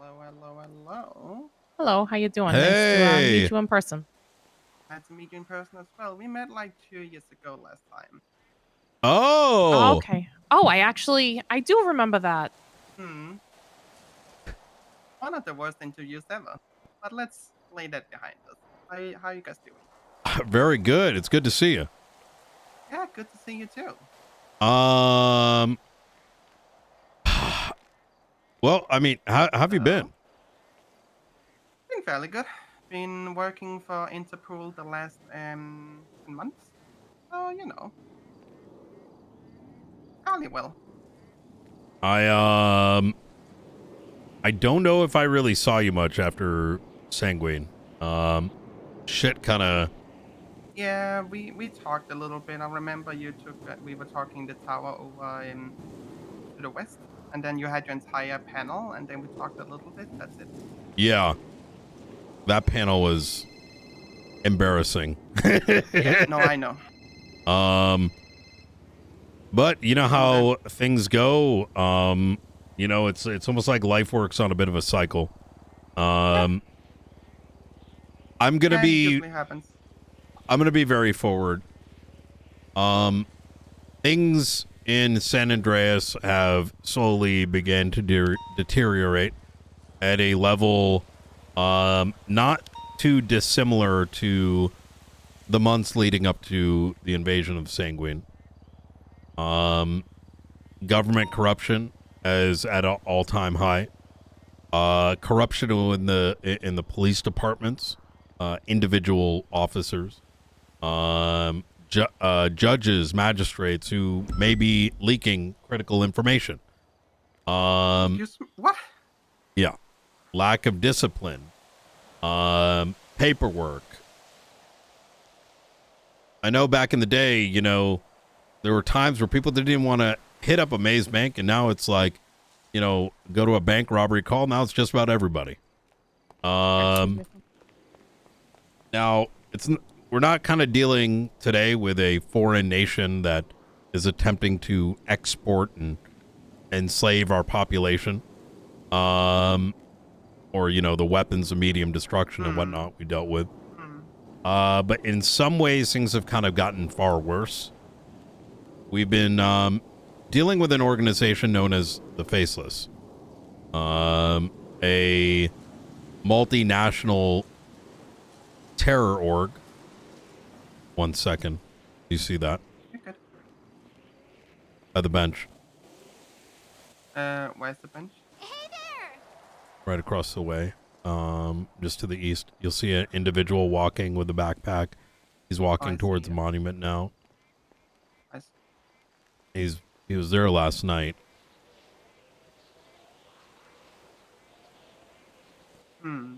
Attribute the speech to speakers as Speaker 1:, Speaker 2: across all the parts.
Speaker 1: Hello.
Speaker 2: Hello, how you doing? Nice to
Speaker 3: Hey.
Speaker 2: meet you in person.
Speaker 1: Nice to meet you in person as well. We met like 2 years ago last time.
Speaker 2: Oh,
Speaker 3: Oh.
Speaker 2: okay. Oh, I do remember that.
Speaker 1: Hmm. One of the worst interviews ever. But let's lay that behind us. How you guys doing?
Speaker 3: Very good. It's good to see you.
Speaker 1: Yeah, good to see you too.
Speaker 3: Um. Well, I mean, how have you
Speaker 1: So,
Speaker 3: been?
Speaker 1: been fairly good. Been working for Interpol the last 10 months. So, fairly well.
Speaker 3: I I don't know if I really saw you much after Sanguine. Shit, kind of.
Speaker 1: Yeah, we talked a little bit. I remember we were talking the tower over to the west, and then you had your entire panel, and then we talked a little bit. That's it.
Speaker 3: Yeah, that panel was embarrassing.
Speaker 1: Yeah, no, I know.
Speaker 3: um, but you know
Speaker 1: I know that.
Speaker 3: how things go. It's almost like life works on a bit of a cycle.
Speaker 1: Yeah,
Speaker 3: Um, I'm gonna
Speaker 1: yeah, it
Speaker 3: be
Speaker 1: usually happens.
Speaker 3: I'm gonna be very forward. Um, Things in San Andreas have slowly began to deteriorate at a level not too dissimilar to the months leading up to the invasion of Sanguine. Um, Government corruption is at an all-time high. Corruption in the police departments, individual officers, judges, magistrates who may be leaking critical information.
Speaker 1: What?
Speaker 3: Yeah, lack of discipline, paperwork. I know back in the day, there were times where people didn't even want to hit up a maze bank, and now it's like, go to a bank robbery call. Now it's just about everybody.
Speaker 2: Excuse me.
Speaker 3: Now we're not kind of dealing today with a foreign nation that is attempting to export and enslave our population, or the weapons of medium destruction and
Speaker 1: Hmm.
Speaker 3: whatnot we dealt with.
Speaker 1: Hmm.
Speaker 3: But in some ways, things have kind of gotten far worse. We've been dealing with an organization known as the Faceless, a multinational terror org. 1 second. You see that
Speaker 1: You're good.
Speaker 3: at the bench
Speaker 1: Where's the bench?
Speaker 3: right across the way, just to the east. You'll see an individual walking with a backpack. He's
Speaker 1: Oh, I
Speaker 3: walking
Speaker 1: see
Speaker 3: towards the
Speaker 1: him.
Speaker 3: monument now.
Speaker 1: I see.
Speaker 3: He was there last night.
Speaker 1: Hmm.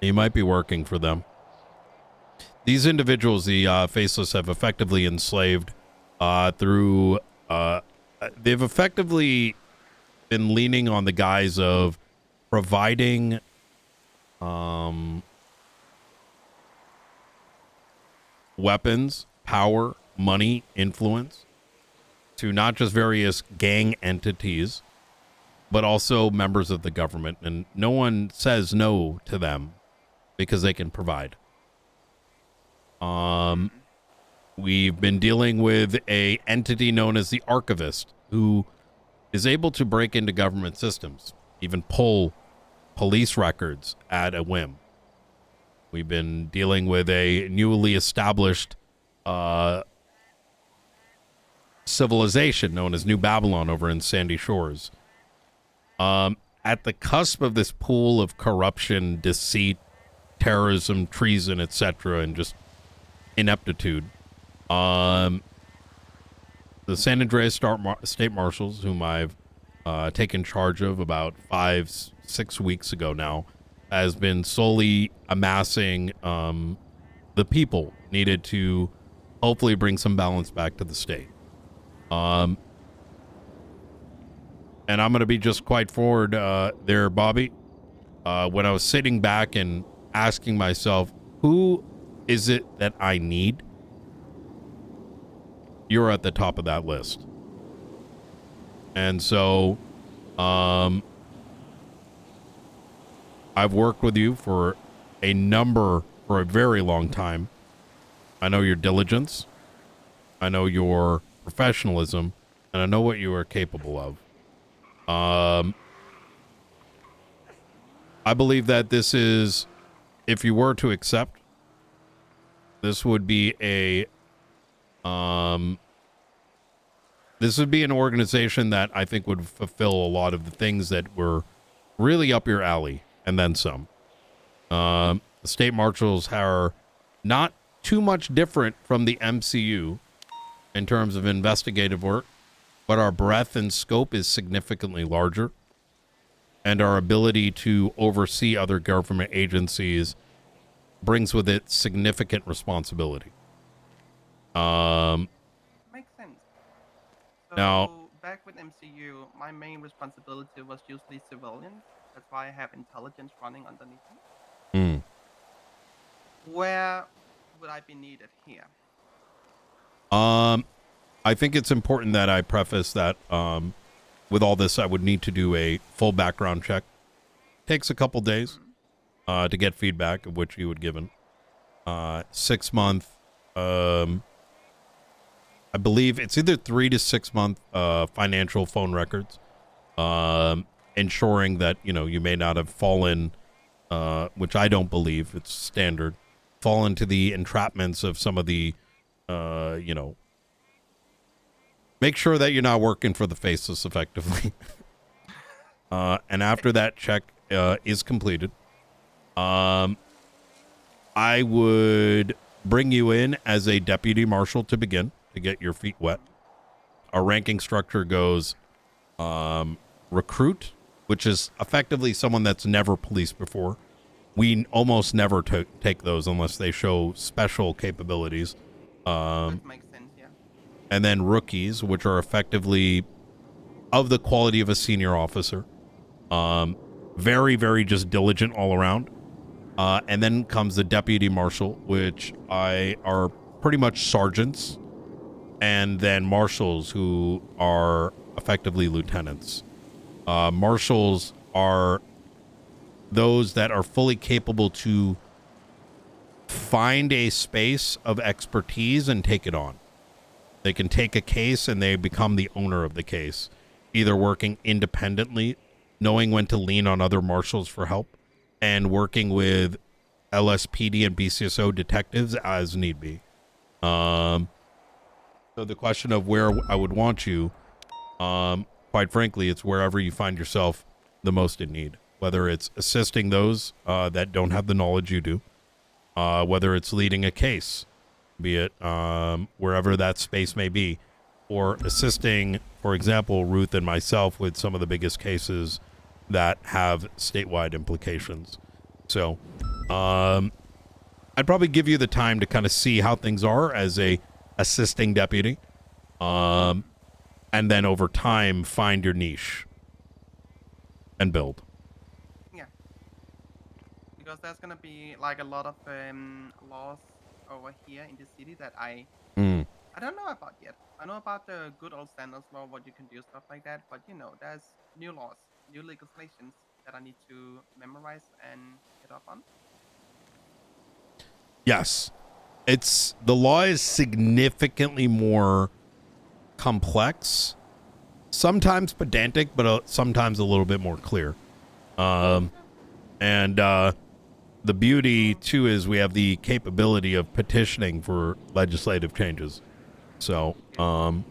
Speaker 3: He might be working for them. These individuals, the Faceless, have effectively enslaved through. They've effectively been leaning on the guise of providing weapons, power, money, influence to not just various gang entities, but also members of the government. And no one says no to them because they can provide.
Speaker 1: Hmm.
Speaker 3: We've been dealing with a entity known as the Archivist, who is able to break into government systems, even pull police records at a whim. We've been dealing with a newly established civilization known as New Babylon over in Sandy Shores. At the cusp of this pool of corruption, deceit, terrorism, treason, etc., and just ineptitude, the San Andreas State Marshals, whom I've taken charge of about 5-6 weeks ago now, has been solely amassing the people needed to hopefully bring some balance back to the state. And I'm going to be just quite forward there, Bobby. When I was sitting back and asking myself, who is it that I need? You're at the top of that list. And so, I've worked with you for a very long time. I know your diligence. I know your professionalism, and I know what you are capable of. I believe that this is, if you were to accept, this would be this would be an organization that I think would fulfill a lot of the things that were really up your alley, and then some. The state marshals are not too much different from the MCU in terms of investigative work, but our breadth and scope is significantly larger, and our ability to oversee other government agencies brings with it significant responsibility.
Speaker 1: Makes sense.
Speaker 3: Now,
Speaker 1: So back with MCU, my main responsibility was usually civilians. That's why I have intelligence running underneath me.
Speaker 3: mm,
Speaker 1: Where would I be needed here?
Speaker 3: I think it's important that I preface that with all this, I would need to do a full background check. Takes a couple days to get feedback of which you would given. 6 month, I believe it's either 3 to 6 month financial phone records, ensuring that you may not have fallen, which I don't believe it's standard, fall into the entrapments of some of the, make sure that you're not working for the faceless effectively. And after that check is completed, I would bring you in as a deputy marshal to begin, to get your feet wet. Our ranking structure goes recruit, which is effectively someone that's never policed before. We almost never take those unless they show special capabilities.
Speaker 1: That makes sense, yeah.
Speaker 3: And then rookies, which are effectively of the quality of a senior officer. Very, very just diligent all around. And then comes the deputy marshal, which are pretty much sergeants, and then marshals, who are effectively lieutenants. Marshals are those that are fully capable to find a space of expertise and take it on. They can take a case and they become the owner of the case, either working independently, knowing when to lean on other marshals for help, and working with LSPD and BCSO detectives as need be. So the question of where I would want you, quite frankly, it's wherever you find yourself the most in need, whether it's assisting those that don't have the knowledge you do, whether it's leading a case, be it wherever that space may be, or assisting, for example, Ruth and myself with some of the biggest cases that have statewide implications. So I'd probably give you the time to kind of see how things are as a assisting deputy, and then over time find your niche and build.
Speaker 1: Yeah. Because there's gonna be like a lot of laws over here in the city that I don't know about yet. I know about the good old standards law, what you can do, stuff like that, but there's new laws, new legislations that I need to memorize and get up on.
Speaker 3: Yes. The law is significantly more complex, sometimes pedantic, but sometimes a little bit more clear. And the beauty too is we have the capability of petitioning for legislative changes. So,
Speaker 1: Good.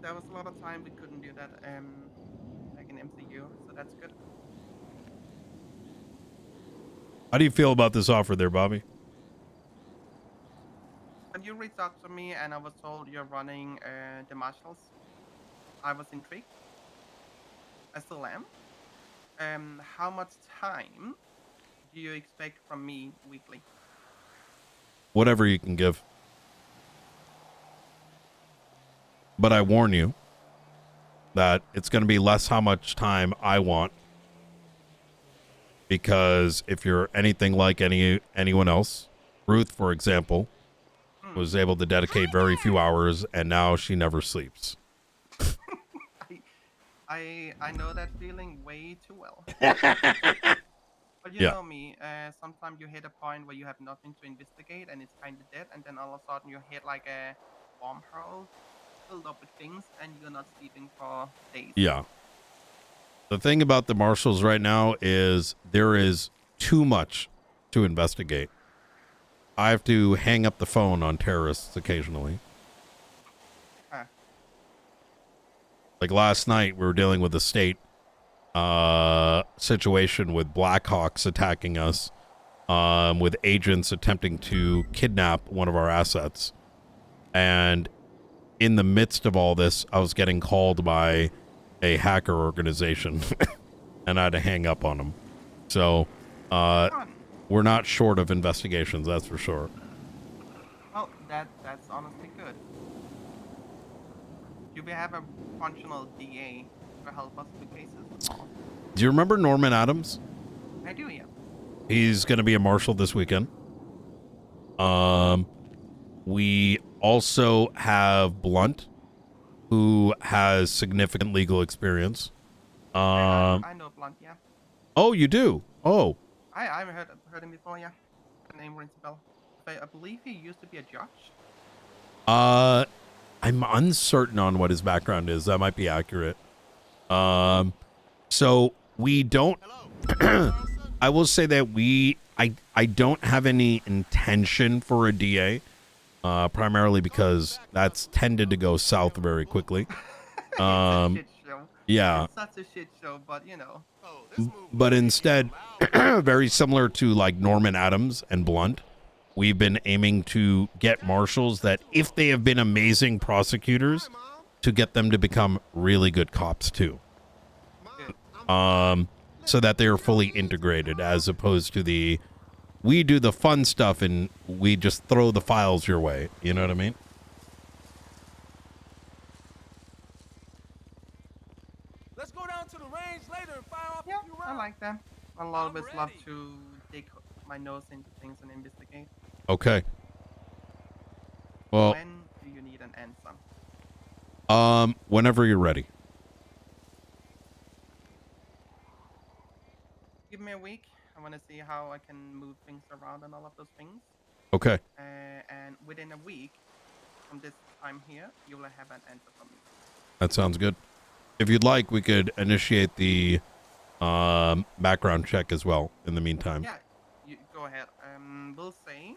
Speaker 1: There was a lot of time we couldn't do that back in MCU, so that's good.
Speaker 3: how do you feel about this offer there, Bobby?
Speaker 1: When you reached out to me and I was told you're running the marshals, I was intrigued. I still am. How much time do you expect from me weekly?
Speaker 3: Whatever you can give. But I warn you that it's going to be less how much time I want, because if you're anything like anyone else, Ruth, for example, was able to dedicate very few hours, and now she never sleeps.
Speaker 1: I know that feeling way too well. But you
Speaker 3: Yeah.
Speaker 1: know me, sometimes you hit a point where you have nothing to investigate and it's kind of dead, and then all of a sudden you hit like a wormhole filled up with things, and you're not sleeping for days.
Speaker 3: Yeah. The thing about the marshals right now is there is too much to investigate. I have to hang up the phone on terrorists occasionally.
Speaker 1: Huh.
Speaker 3: Like last night, we were dealing with a state situation with Blackhawks attacking us, with agents attempting to kidnap one of our assets. And in the midst of all this, I was getting called by a hacker organization, and I had to hang up on them. So,
Speaker 1: Fun.
Speaker 3: we're not short of investigations, that's for sure.
Speaker 1: Well, that's honestly good. Do we have a functional DA to help us with cases? Oh,
Speaker 3: Do you remember Norman Adams?
Speaker 1: I do, yeah.
Speaker 3: He's going to be a marshal this weekend. We also have Blunt, who has significant legal experience.
Speaker 1: I know Blunt, yeah.
Speaker 3: Oh, you do? Oh,
Speaker 1: I've heard him before, yeah. The name rings a bell. I believe he used to be a judge.
Speaker 3: I'm uncertain on what his background is. That might be accurate. So we don't. I will say that I don't have any intention for a DA, primarily because that's tended to go south very quickly.
Speaker 1: It's a shit show.
Speaker 3: Yeah.
Speaker 1: It's such a shit show, but you know.
Speaker 3: But instead, very similar to like Norman Adams and Blunt, we've been aiming to get marshals that, if they have been amazing prosecutors, to get them to become really good cops too.
Speaker 1: Good.
Speaker 3: So that they are fully integrated, as opposed to we do the fun stuff and we just throw the files your way. You know what I mean?
Speaker 4: Let's go down to the range later and fire off
Speaker 1: Yeah,
Speaker 4: a few
Speaker 1: I
Speaker 4: rounds.
Speaker 1: like that. I'll always love
Speaker 4: ready.
Speaker 1: to dig my nose into things and investigate.
Speaker 3: Okay. Well,
Speaker 1: When do you need an answer?
Speaker 3: whenever you're ready.
Speaker 1: Give me a week. I want to see how I can move things around and all of those things.
Speaker 3: Okay.
Speaker 1: And within a week from this time here, you will have an answer from me.
Speaker 3: That sounds good. If you'd like, we could initiate the background check as well in the meantime.
Speaker 1: Yeah, you go ahead. We'll say,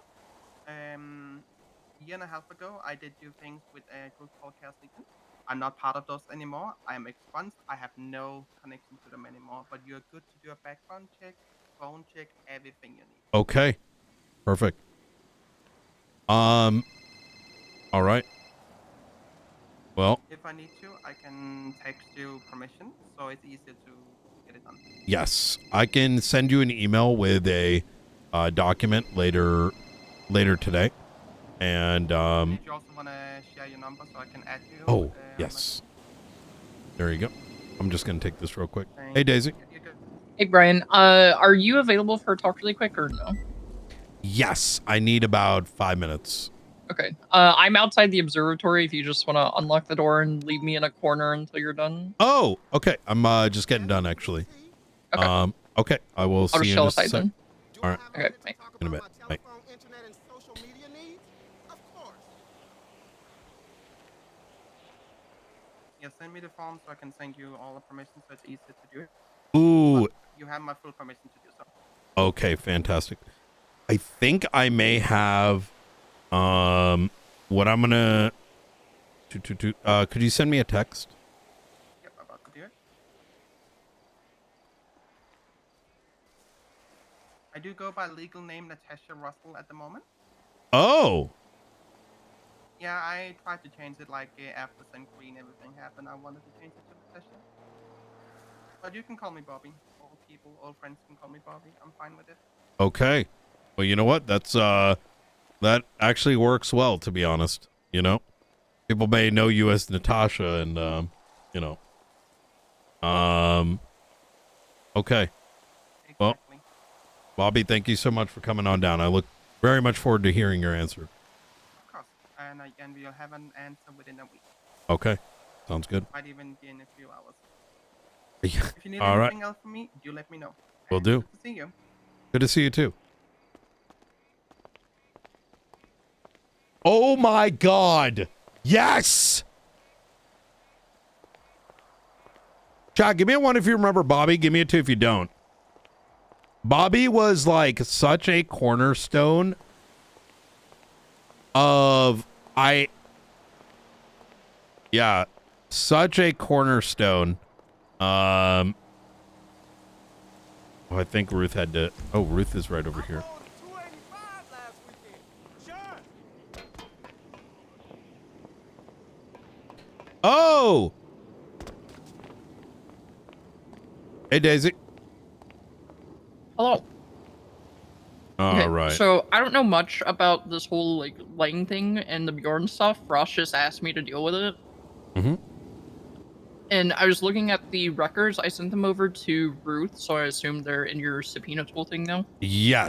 Speaker 1: year and a half ago, I did do things with a group called Chaos Legion. I'm not part of those anymore. I am expunged. I have no connection to them anymore. But you're good to do a background check, phone check, everything you need.
Speaker 3: Okay. Perfect. All right. Well,
Speaker 1: If I need to, I can text you permission, so it's easier to get it done.
Speaker 3: yes, I can send you an email with a document later today. And
Speaker 1: Did you also want to share your number so I can add you?
Speaker 3: oh, yes. There you go. I'm just going to take this real quick. Hey, Daisy.
Speaker 1: You're good.
Speaker 5: Hey, Brian. Are you available for a talk really quick or no?
Speaker 3: Yes, I need about 5 minutes.
Speaker 5: Okay. I'm outside the observatory if you just want to unlock the door and leave me in a corner until you're done.
Speaker 3: Oh, okay. I'm just getting done, actually.
Speaker 5: Okay.
Speaker 3: Okay. I will
Speaker 5: I'll
Speaker 3: see
Speaker 5: just
Speaker 3: you
Speaker 5: chill
Speaker 3: in
Speaker 5: outside
Speaker 3: just a sec.
Speaker 5: then.
Speaker 3: All right.
Speaker 5: Okay, bye.
Speaker 3: In a bit. Bye.
Speaker 1: Yeah, send me the form so I can send you all the permission so it's easier to do it.
Speaker 3: Ooh,
Speaker 1: But you have my full permission to do so.
Speaker 3: okay, fantastic. I think I may have what I'm gonna could you send me a text?
Speaker 1: Yep, about to do it. I do go by legal name Natasha Russell at the moment.
Speaker 3: Oh,
Speaker 1: Yeah, I tried to change it like after St. Queen everything happened. I wanted to change it to Natasha. But you can call me Bobby. All people, all friends can call me Bobby. I'm fine with it.
Speaker 3: okay. Well, you know what? That's that actually works well, to be honest. You know, people may know you as Natasha, and you know, okay. Well,
Speaker 1: Exactly.
Speaker 3: Bobby, thank you so much for coming on down. I look very much forward to hearing your answer.
Speaker 1: Of course. And we'll have an answer within a week.
Speaker 3: Okay, sounds good.
Speaker 1: Might even be in a few hours. If you need
Speaker 3: All right.
Speaker 1: anything else from me, you let me know.
Speaker 3: Will
Speaker 1: And
Speaker 3: do.
Speaker 1: Good to see you.
Speaker 3: Good to see you too. Oh my God. Yes. Chat, give me a 1 if you remember Bobbi. Give me a 2 if you don't. Bobbi was like such a cornerstone of such a cornerstone. Oh, I think Ruth had to. Oh, Ruth is right over here.
Speaker 4: I rode 285 last weekend. Sure.
Speaker 3: Oh. Hey, Daisy.
Speaker 5: Hello.
Speaker 3: All
Speaker 5: Okay,
Speaker 3: right.
Speaker 5: So I don't know much about this whole like lighting thing and the Bjorn stuff. Ross just asked me to deal with it.
Speaker 3: Mm-hmm.
Speaker 5: And I was looking at the records. I sent them over to Ruth, so I assume they're in your subpoena tool thing now.
Speaker 3: Yes.